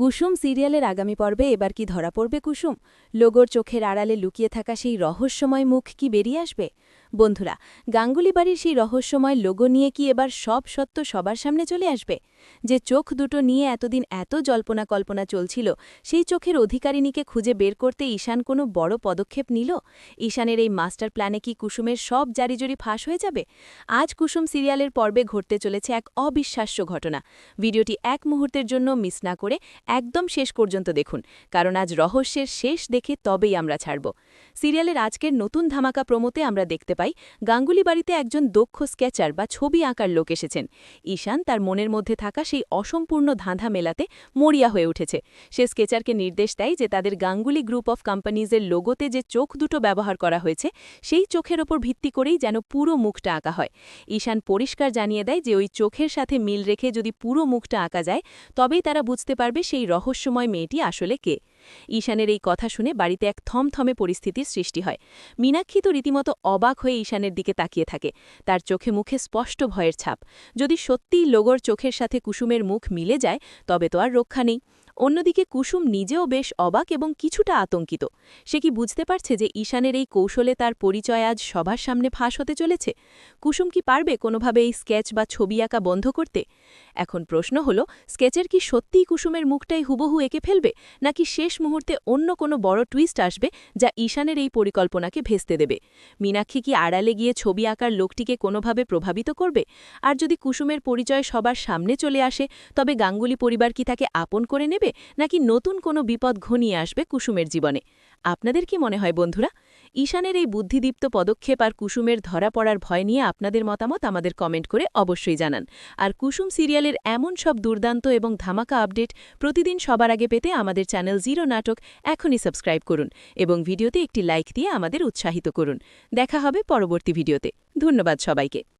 কুসুম সিরিয়ালের আগামী পর্বে এবার কি ধরা পড়বে কুসুম? লোগোর চোখের আড়ালে লুকিয়ে থাকা সেই রহস্যময় মুখ কি বেরিয়ে আসবে? বন্ধুরা, গাঙ্গুলি বাড়ির সেই রহস্যময় লোগো নিয়ে কি এবার সব সত্য সবার সামনে চলে আসবে? যে চোখ দুটো নিয়ে এতদিন এত জল্পনা কল্পনা চলছিল, সেই চোখের অধিকারিণীকে খুঁজে বের করতে ঈশান কোনো বড় পদক্ষেপ নিল? ঈশানের এই মাস্টার প্ল্যানে কি কুসুমের সব জারিজুরি ফাঁস হয়ে যাবে? আজ কুসুম সিরিয়ালের পর্বে ঘটতে চলেছে এক অবিশ্বাস্য ঘটনা। ভিডিওটি এক মুহূর্তের জন্য মিস না করে একদম শেষ পর্যন্ত দেখুন, কারণ আজ রহস্যের শেষ দেখে তবেই আমরা ছাড়ব। সিরিয়ালের আজকের নতুন ধামাকা প্রমোতে আমরা দেখতে পাই গাঙ্গুলি বাড়িতে একজন দক্ষ স্কেচার বা ছবি আঁকার লোক এসেছেন। ঈশান তার মনের মধ্যে থাকা সেই অসম্পূর্ণ ধাঁধা মেলাতে মরিয়া হয়ে উঠেছে। সে স্কেচারকে নির্দেশ দেয় যে তাদের গাঙ্গুলি গ্রুপ অফ কোম্পানিজের লোগোতে যে চোখ দুটো ব্যবহার করা হয়েছে, সেই চোখের ওপর ভিত্তি করেই যেন পুরো মুখটা আঁকা হয়। ঈশান পরিষ্কার জানিয়ে দেয় যে ওই চোখের সাথে মিল রেখে যদি পুরো মুখটা আঁকা যায়, তবেই তারা বুঝতে পারবে সেই রহস্যময় মেয়েটি আসলে কে। ঈশানের এই কথা শুনে বাড়িতে এক থমথমে পরিস্থিতির সৃষ্টি হয়। মীনাক্ষী তো রীতিমতো অবাক হয়ে ঈশানের দিকে তাকিয়ে থাকে। তার চোখে মুখে স্পষ্ট ভয়ের ছাপ। যদি সত্যিই লোগোর চোখের সাথে কুসুমের মুখ মিলে যায়, তবে তো আর রক্ষা নেই। অন্যদিকে কুসুম নিজেও বেশ অবাক এবং কিছুটা আতঙ্কিত। সে কি বুঝতে পারছে যে ঈশানের এই কৌশলে তার পরিচয় আজ সবার সামনে ফাঁস হতে চলেছে? কুসুম কি পারবে কোনোভাবে এই স্কেচ বা ছবি আঁকা বন্ধ করতে? এখন প্রশ্ন হলো, স্কেচের কি সত্যিই কুসুমের মুখটাই হুবহু এঁকে ফেলবে, নাকি শেষ মুহূর্তে অন্য কোনো বড় টুইস্ট আসবে যা ঈশানের এই পরিকল্পনাকে ভেস্তে দেবে? মীনাক্ষী কি আড়ালে গিয়ে ছবি আঁকার লোকটিকে কোনোভাবে প্রভাবিত করবে? আর যদি কুসুমের পরিচয় সবার সামনে চলে আসে, তবে গাঙ্গুলি পরিবার কি তাকে আপন করে নেবে, নাকি নতুন কোনো বিপদ ঘনিয়ে আসবে কুসুমের জীবনে? আপনাদের কি মনে হয় বন্ধুরা? ঈশানের এই বুদ্ধিদীপ্ত পদক্ষেপ আর কুসুমের ধরা পড়ার ভয় নিয়ে আপনাদের মতামত আমাদের কমেন্ট করে অবশ্যই জানান। আর কুসুম সিরিয়ালের এমন সব দুর্দান্ত এবং ধামাকা আপডেট প্রতিদিন সবার আগে পেতে আমাদের চ্যানেল জিরো নাটক এখনই সাবস্ক্রাইব করুন এবং ভিডিওতে একটি লাইক দিয়ে আমাদের উৎসাহিত করুন। দেখা হবে পরবর্তী ভিডিওতে। ধন্যবাদ সবাইকে।